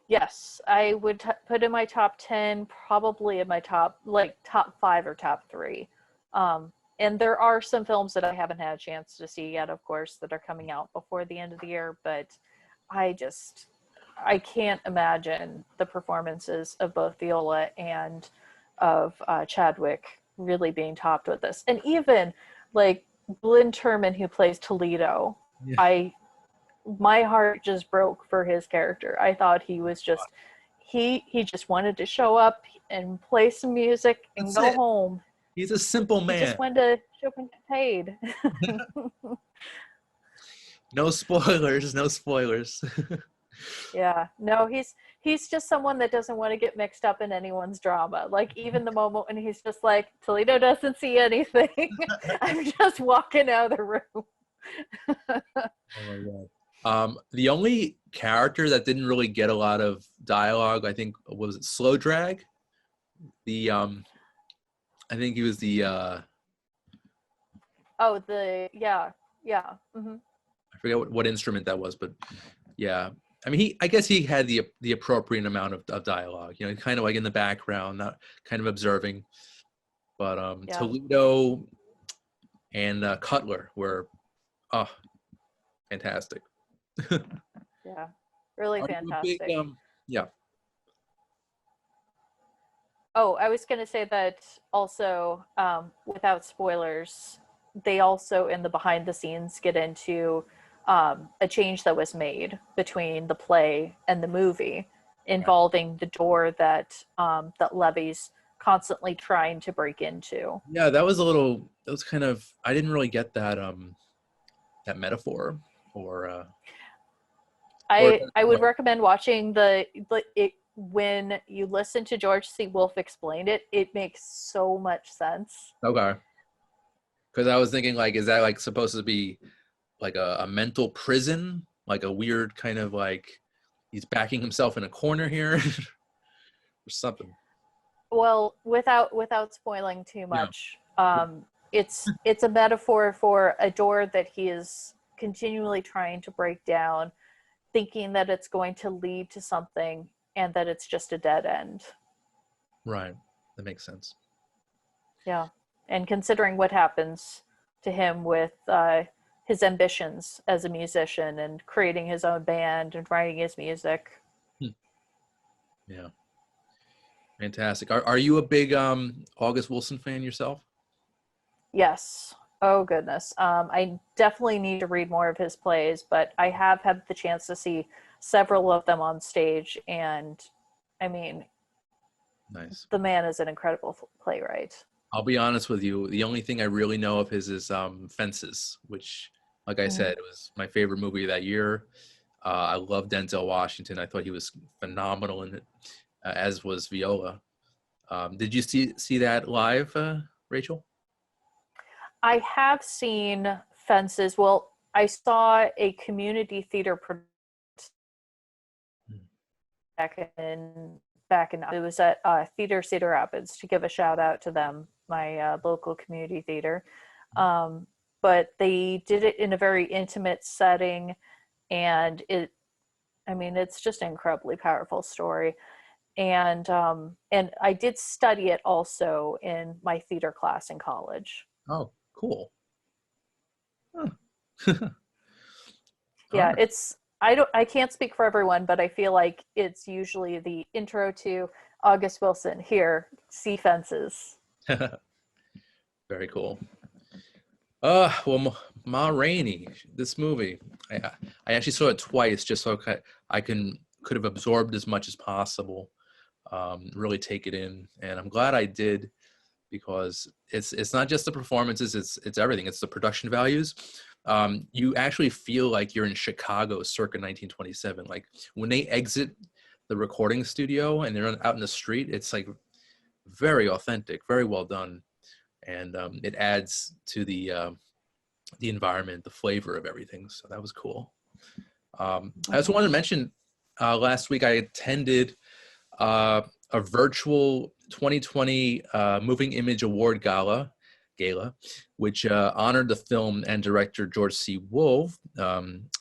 Yes, I would put in my top 10, probably in my top 5 or top 3. And there are some films that I haven't had a chance to see yet, of course, that are coming out before the end of the year, but I can't imagine the performances of both Viola and of Chadwick really being topped with this. And even like Glynn Turman, who plays Toledo, yeah. My heart just broke for his character. I thought he was just he just wanted to show up and play some music and That's go it. home. He's a simple man. He just wanted to show up and get paid. No spoilers. No spoilers. Yeah, no, he's just someone that doesn't want to get mixed up in anyone's drama. Like even the moment when he's just like, Toledo doesn't see anything. I'm just walking out of the room. Oh my God. The only character that didn't really get a lot of dialogue, I think, was Slow Drag. I think he was the yeah. Mm-hmm. I forget what instrument that was, but yeah. I mean, I guess he had the appropriate amount of dialogue, you know, kind of like in the background, not kind of observing. But yeah. Toledo and Cutler were fantastic. Yeah, really fantastic. Yeah. Oh, I was going to say that also, without spoilers, they also in the behind the scenes get into a change that was made between the play and the movie involving the door that Levy's constantly trying to break into. Yeah, that was kind of, I didn't really get that that metaphor or I would recommend watching when you listen to George C. Wolfe explain it. It makes so much sense. Okay. Because I was thinking, like, is that like supposed to be like a mental prison, like a weird kind of like he's backing himself in a corner here or something? Well, without spoiling too much, it's a metaphor for a door that he is continually trying to break down, thinking that it's going to lead to something and that it's just a dead end. Right. That makes sense. Yeah. And considering what happens to him with his ambitions as a musician and creating his own band and writing his music. Yeah. Fantastic. Are you a big August Wilson fan yourself? Yes. Oh, goodness. I definitely need to read more of his plays, but I have had the chance to see several of them on stage. And I mean, nice. The man is an incredible playwright. I'll be honest with you. The only thing I really know of his is Fences, which, like I said, was my favorite movie of that year. I love Denzel Washington. I thought he was phenomenal in it, as was Viola. Did you see that live, Rachel? I have seen Fences. Well, I saw a community theater production back in it was at Theater Cedar Rapids, to give a shout out to them, my local community theater. But they did it in a very intimate setting, and it's just an incredibly powerful story. And I did study it also in my theater class in college. Oh, cool. Huh. Yeah, right. I can't speak for everyone, but I feel like it's usually the intro to August Wilson. Here, see fences. Very cool. Well, Ma Rainey, this movie, I actually saw it twice just so I could have absorbed as much as possible, really take it in, and I'm glad I did, because it's not just the performances, it's everything. It's the production values. You actually feel like you're in Chicago circa 1927. Like when they exit the recording studio and they're out in the street, it's like very authentic, very well done, and it adds to the environment, the flavor of everything. So that was cool. I also wanted to mention last week I attended a virtual 2020 Moving Image Award Gala, which honored the film and director George C. Wolfe.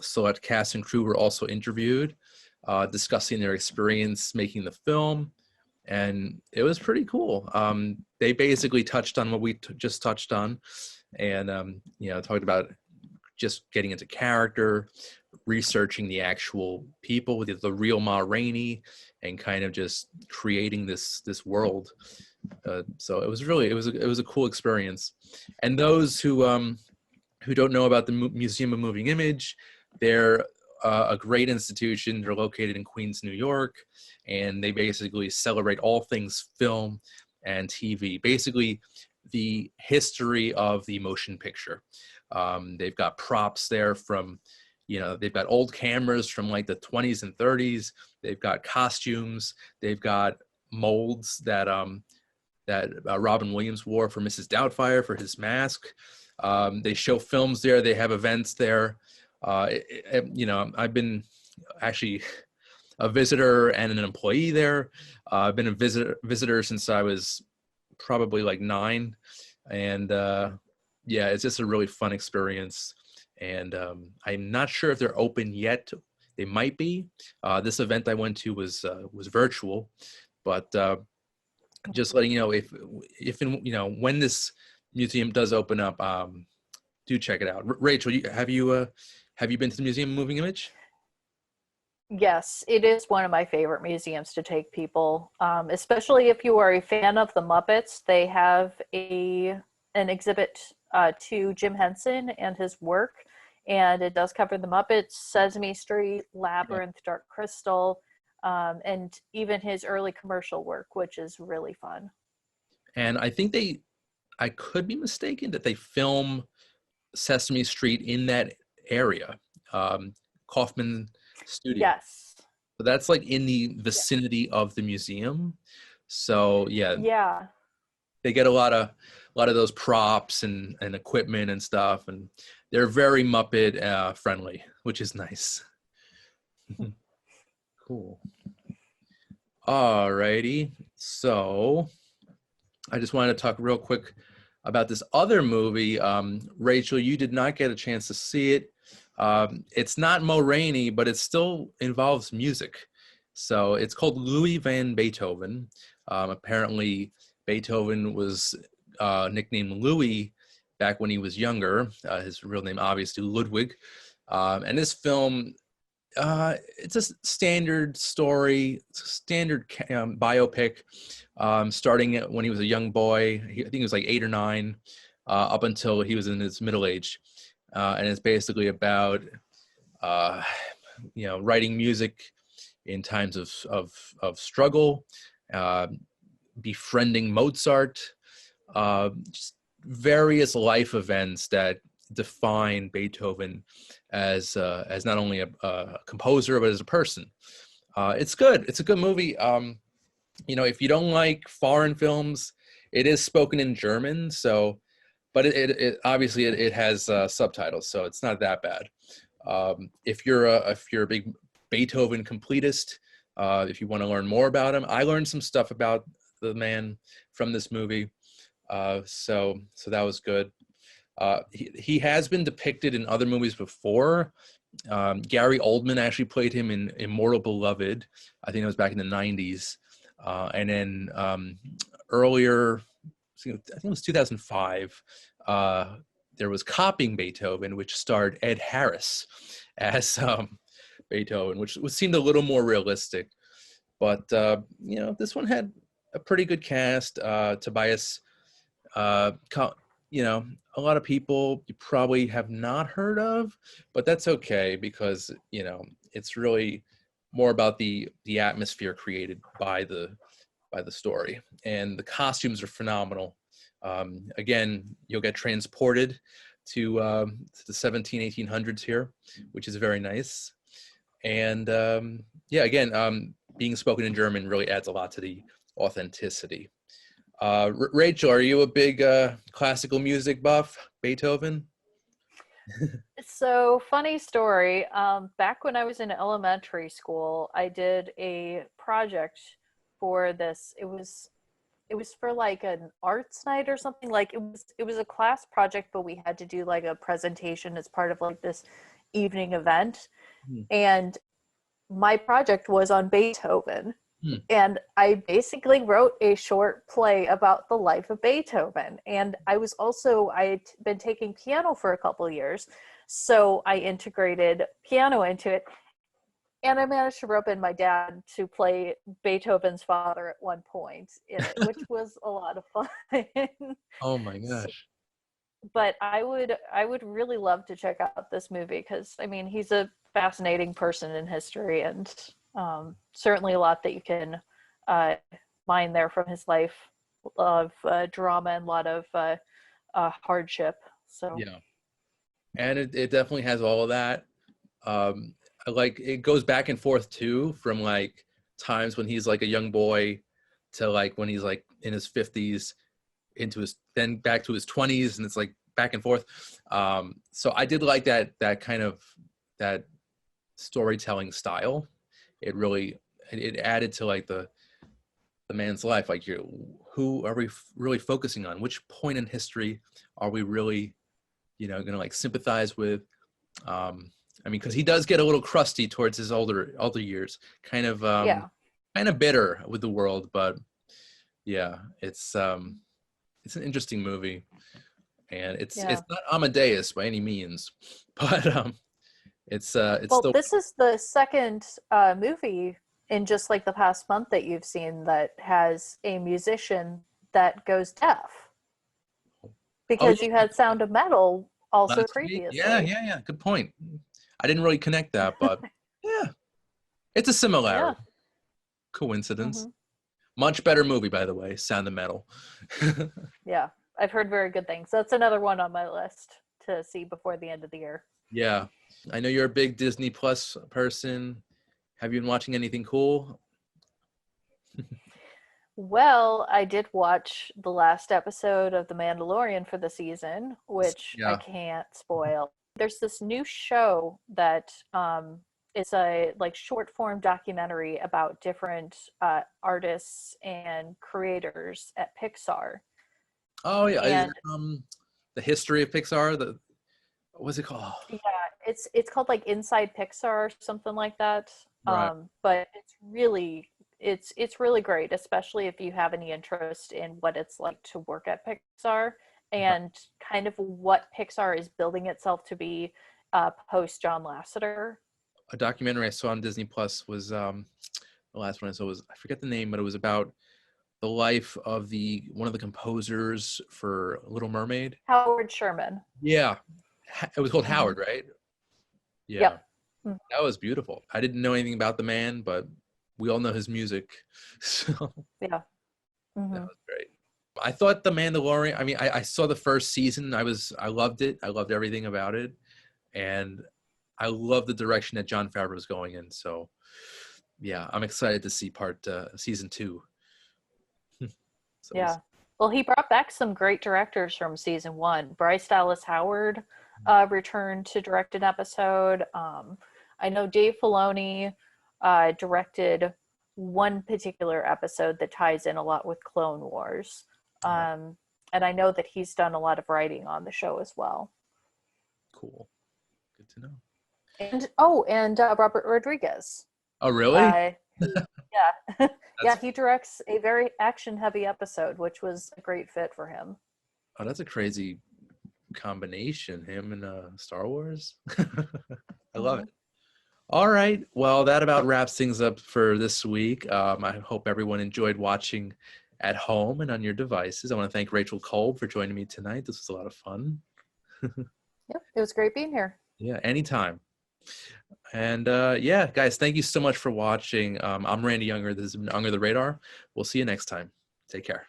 Select cast and crew were also interviewed, discussing their experience making the film, and it was pretty cool. They basically touched on what we just touched on, and talked about just getting into character, researching the actual people with the real Ma Rainey, and kind of just creating this world. So it was a cool experience. And those who don't know about the Museum of Moving Image, they're a great institution. They're located in Queens, New York, and they basically celebrate all things film and TV. Basically, the history of the motion picture. They've got props there from, they've got old cameras from like the 20s and 30s. They've got costumes. They've got molds that Robin Williams wore for Mrs. Doubtfire for his mask. They show films there. They have events there. I've been actually a visitor and an employee there. I've been a visitor since I was probably like 9, and it's just a really fun experience. And I'm not sure if they're open yet. They might be. This event I went to was virtual, but just letting you know, if when this museum does open up, do check it out. Rachel, have you been to the Museum of Moving Image? Yes, it is one of my favorite museums to take people, especially if you are a fan of the Muppets. They have an exhibit to Jim Henson and his work, and it does cover the Muppets, Sesame Street, Labyrinth, Dark Crystal, and even his early commercial work, which is really fun. And I think I could be mistaken that they film Sesame Street in that area, Kaufman Studio. Yes. So that's like in the vicinity of the museum. So yeah, they get a lot of those props and equipment and stuff, and they're very Muppet friendly, which is nice. Cool. Alrighty. So I just wanted to talk real quick about this other movie. Rachel, you did not get a chance to see it. It's not Ma Rainey, but it still involves music. So it's called Louis van Beethoven. Apparently, Beethoven was nicknamed Louis back when he was younger. His real name, obviously, Ludwig. And this film, it's a standard story, standard biopic, starting when he was a young boy. I think he was like 8 or 9, up until he was in his middle age. And it's basically about, writing music in times of struggle, befriending Mozart, just various life events that define Beethoven as not only a composer, but as a person. It's good. It's a good movie. If you don't like foreign films, it is spoken in German, so. But it obviously it has subtitles, so it's not that bad. If you're a big Beethoven completist, if you want to learn more about him, I learned some stuff about the man from this movie, so that was good. He has been depicted in other movies before. Gary Oldman actually played him in Immortal Beloved. I think it was back in the 90s, and then earlier. I think it was 2005, there was Copying Beethoven, which starred Ed Harris as Beethoven, which seemed a little more realistic. But this one had a pretty good cast. Tobias, a lot of people you probably have not heard of, but that's okay because it's really more about the atmosphere created by the story, and the costumes are phenomenal. Again, you'll get transported to the 1800s here, which is very nice. And again, being spoken in German really adds a lot to the authenticity. Rachel, are you a big classical music buff? Beethoven? So, funny story. Back when I was in elementary school, I did a project for this. It was for like an arts night or something. Like it was a class project, but we had to do like a presentation as part of like this evening event. And my project was on Beethoven. And I basically wrote a short play about the life of Beethoven. And I had been taking piano for a couple of years. So I integrated piano into it. And I managed to rope in my dad to play Beethoven's father at one point in it, which was a lot of fun. Oh my gosh. But I would really love to check out this movie because, I mean, he's a fascinating person in history, and certainly a lot that you can mine there from his life of drama and a lot of hardship. So yeah, and it definitely has all of that. Like it goes back and forth too, from like times when he's like a young boy to like when he's like in his 50s then back to his 20s, and it's like back and forth. So I did like that kind of that storytelling style. It added to like the man's life. Like, who are we really focusing on? Which point in history are we really, gonna like sympathize with? I mean, because he does get a little crusty towards his older years, kind of bitter with the world. But yeah, it's an interesting movie, and it's not Amadeus by any means, but it's still. This is the second movie in just like the past month that you've seen that has a musician that goes deaf, because you had Sound of Metal also previously. Yeah. Good point. I didn't really connect that, but yeah, it's a similarity. Yeah. Coincidence. Much better movie, by the way, Sound of Metal. Yeah, I've heard very good things. That's another one on my list to see before the end of the year. Yeah, I know you're a big Disney Plus person. Have you been watching anything cool? Well, I did watch the last episode of The Mandalorian for the season, which I can't spoil. There's this new show that is a like short form documentary about different artists and creators at Pixar. Oh yeah, and, the history of Pixar. What's it called? Yeah, it's called like Inside Pixar or something like that. Right. But it's really great, especially if you have any interest in what it's like to work at Pixar and kind of what Pixar is building itself to be post John Lasseter. A documentary I saw on Disney Plus was the last one I saw was, I forget the name, but it was about the life of one of the composers for Little Mermaid. Howard Sherman. Yeah. It was called Howard, right? Yeah. Yep. That was beautiful. I didn't know anything about the man, but we all know his music. So yeah. That was great. I thought The Mandalorian, I mean, I saw the first season. I loved it. I loved everything about it. And I love the direction that Jon Favreau is going in. So yeah, I'm excited to see season 2. So yeah. Well, he brought back some great directors from season 1. Bryce Dallas Howard returned to direct an episode. I know Dave Filoni directed one particular episode that ties in a lot with Clone Wars. And I know that he's done a lot of writing on the show as well. Cool. Good to know. And Robert Rodriguez. Oh, really? Yeah. Yeah, he directs a very action-heavy episode, which was a great fit for him. Oh, that's a crazy combination, him and Star Wars. I love it. All right. Well, that about wraps things up for this week. I hope everyone enjoyed watching at home and on your devices. I want to thank Rachel Kolb for joining me tonight. This was a lot of fun. Yep, it was great being here. Yeah, anytime. And yeah, guys, thank you so much for watching. I'm Randy Younger. This has been Under the Radar. We'll see you next time. Take care.